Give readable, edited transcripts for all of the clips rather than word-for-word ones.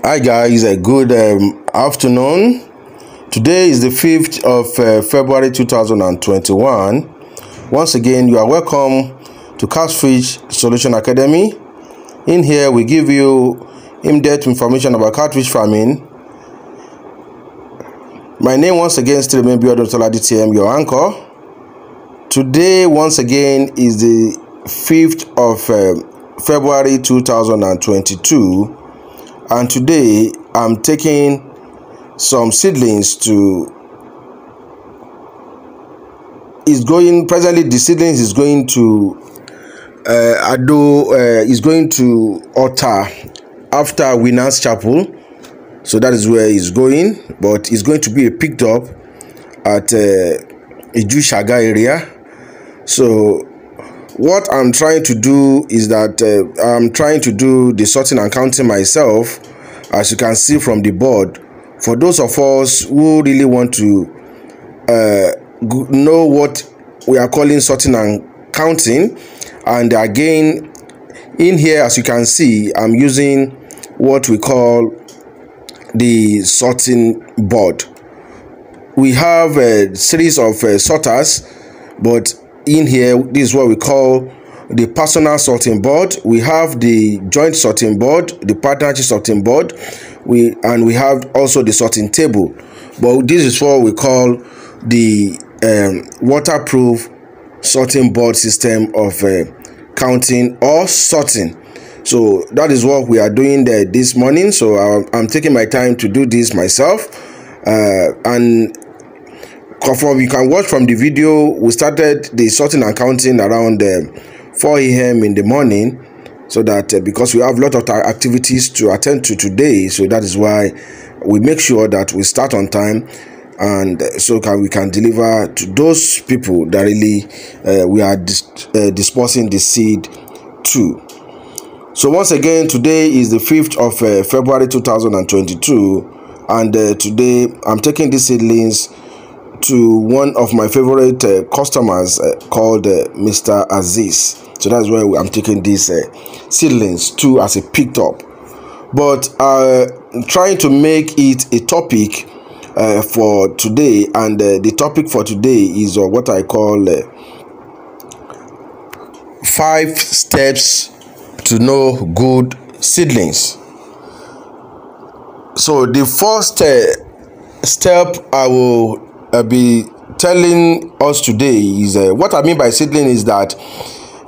Hi guys, a good afternoon. Today is the 5th of February 2021. Once again, you are welcome to Catfish Solution Academy. In here, we give you in-depth information about catfish farming. My name once again still remains DTM, your anchor. Today, once again, is the 5th of February 2022. And today I'm taking some seedlings to presently the seedlings is going to altar after Winners Chapel. So that is where it's going, but it's going to be picked up at Ishaga area. So what I'm trying to do is that I'm trying to do the sorting and counting myself, as you can see from the board. For those of us who really want to know what we are calling sorting and counting, and again, in here, as you can see, I'm using what we call the sorting board. We have a series of sorters, but in here, this is what we call the personal sorting board. We have the joint sorting board, the partnership sorting board, we have also the sorting table. But this is what we call the waterproof sorting board system of counting or sorting. So that is what we are doing there this morning. So I'm taking my time to do this myself, and you can watch from the video. We started the sorting and counting around 4 a.m. in the morning, so that because we have a lot of activities to attend to today, so that is why we make sure that we start on time, and so we can deliver to those people that really we are dispersing the seed to. So once again, today is the 5th of February 2022, and today I'm taking these seedlings to one of my favorite customers called Mr. Azeez. So that's where I'm taking these seedlings to as a picked up. But trying to make it a topic for today, and the topic for today is what I call 5 steps to know good seedlings. So the first step I will be telling us today is what I mean by seedling is that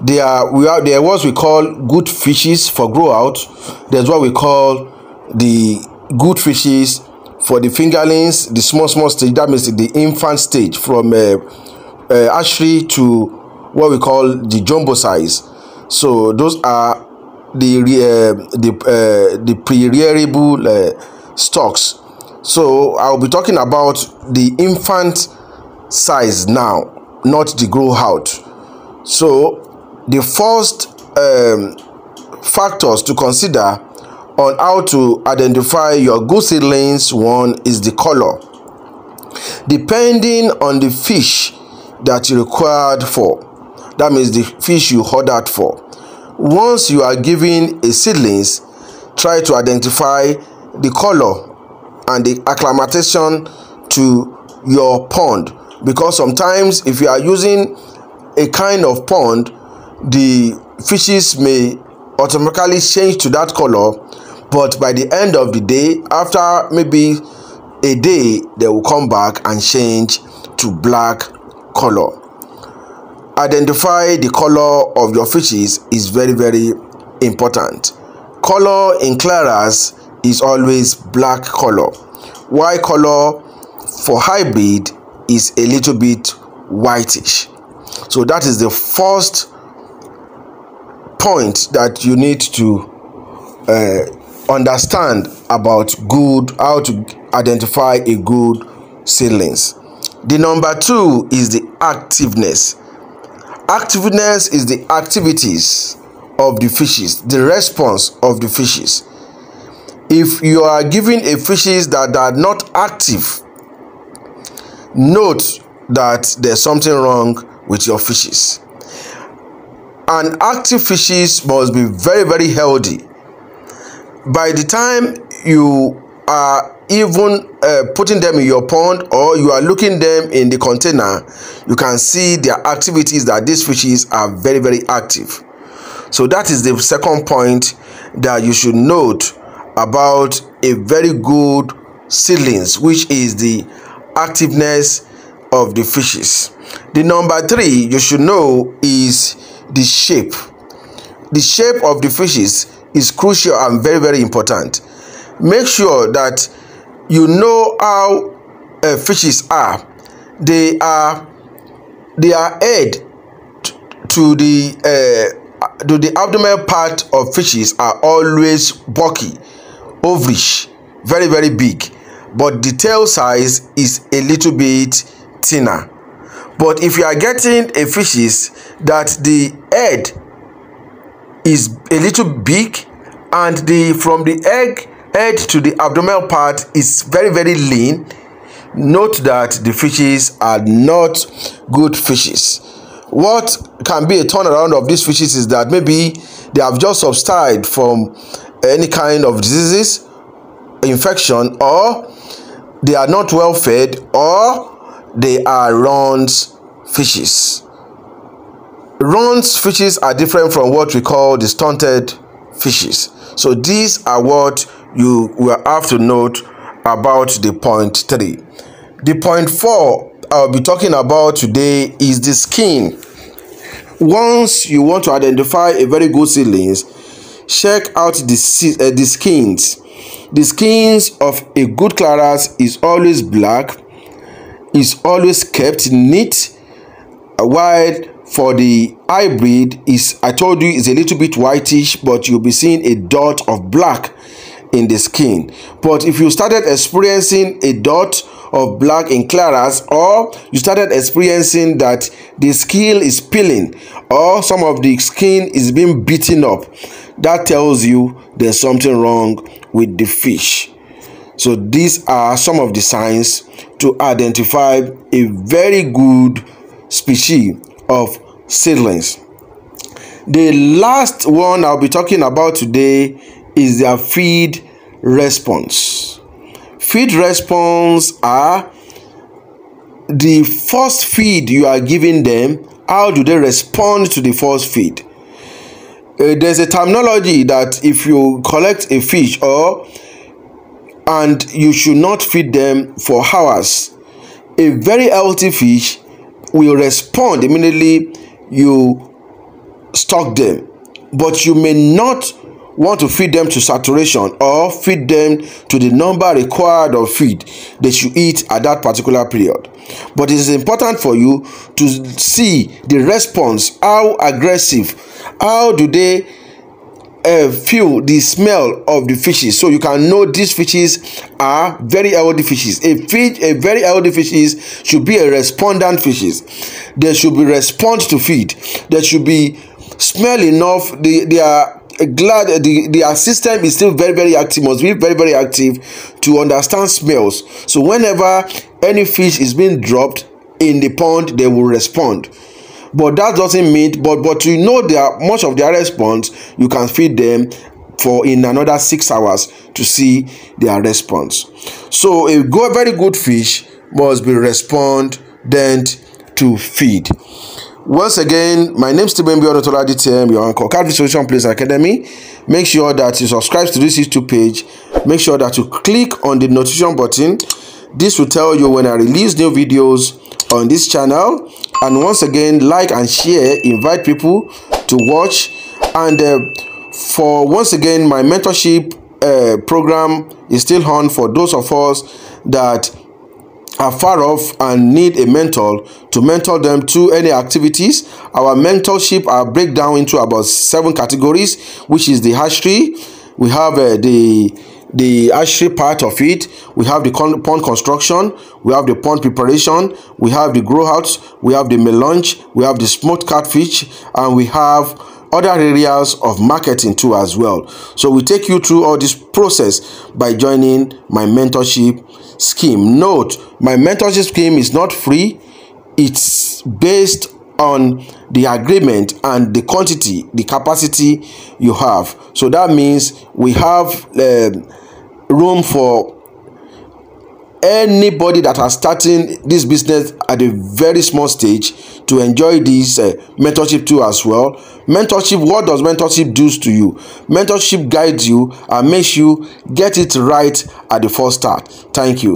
there are what we call good fishes for grow out. There's what we call the good fishes for the fingerlings, the small stage. That means the infant stage, from hatchery to what we call the jumbo size. So those are the pre-rearable stocks. So I'll be talking about the infant size now, not the grow out. So the first factors to consider on how to identify your good seedlings, one is the color. Depending on the fish that you required for, that means the fish you ordered for. Once you are giving a seedlings, try to identify the color and the acclimatization to your pond, because sometimes if you are using a kind of pond, the fishes may automatically change to that color, but by the end of the day, after maybe a day, they will come back and change to black color. Identify the color of your fishes is very, very important. Color in clearance is always black color. White color for hybrid is a little bit whitish. So that is the first point that you need to understand about how to identify a good seedlings. The number 2 is the activeness. Activeness is the activities of the fishes, the response of the fishes. If you are giving a fishes that are not active, note that there's something wrong with your fishes. And active fishes must be very, very healthy. By the time you are even putting them in your pond, or you are looking them in the container, you can see their activities, that these fishes are very, very active. So that is the second point that you should note about a very good seedlings, which is the activeness of the fishes. The number 3 you should know is the shape. The shape of the fishes is crucial and very, very important. Make sure that you know how fishes are. They are head to the abdominal part of fishes are always bulky, ovarish, very, very big, but the tail size is a little bit thinner. But if you are getting a fishes that the head is a little big and from the head to the abdominal part is very, very lean, note that the fishes are not good fishes. What can be a turnaround of these fishes is that maybe they have just subsided from any kind of diseases, infection, or they are not well fed, or they are runs fishes. Runs fishes are different from what we call the stunted fishes. So these are what you will have to note about the point 3. The point 4 I'll be talking about today is the skin. Once you want to identify a very good seedlings, check out the skins. The skins of a good claras is always black, is always kept neat, while for the hybrid is, I told you, is a little bit whitish, but you'll be seeing a dot of black in the skin. But if you started experiencing a dot of black in claras, or you started experiencing that the skin is peeling, or some of the skin is being beaten up, that tells you there's something wrong with the fish. So these are some of the signs to identify a very good species of seedlings. The last one I'll be talking about today is their feed response. Feed response are the first feed you are giving them. How do they respond to the first feed? There's a terminology that if you collect a fish and you should not feed them for hours, a very healthy fish will respond immediately you stock them, but you may not want to feed them to saturation or feed them to the number required of feed they should eat at that particular period. But it is important for you to see the response, how aggressive, how do they feel the smell of the fishes, so you can know these fishes are very healthy fishes. A very healthy fishes should be a respondent fishes. They should be respond to feed. They should be smell enough. They are glad their system is still very, very active, must be very, very active to understand smells. So whenever any fish is being dropped in the pond, they will respond. But that doesn't mean, but to know much of their response, you can feed them for in another 6 hours to see their response. So a very good fish must be respondent to feed. Once again, my name is Stephen Biodotola, your uncle, Cat Solution Place Academy. Make sure that you subscribe to this YouTube page. Make sure that you click on the notification button. This will tell you when I release new videos on this channel. And once again, like and share, invite people to watch. And for once again, my mentorship program is still on for those of us that are far off and need a mentor to mentor them to any activities. Our mentorship are break down into about 7 categories, which is the hatchery. We have the hatchery part of it. We have the pond construction. We have the pond preparation. We have the grow house. We have the melange. We have the smoked catfish, and we have other areas of marketing too as well. So we take you through all this process by joining my mentorship scheme. Note, my mentorship scheme is not free. It's based on the agreement and the quantity, the capacity you have. So that means we have room for anybody that are starting this business at a very small stage to enjoy this mentorship too as well. Mentorship, what does mentorship do to you? Mentorship guides you and makes you get it right at the first start. Thank you.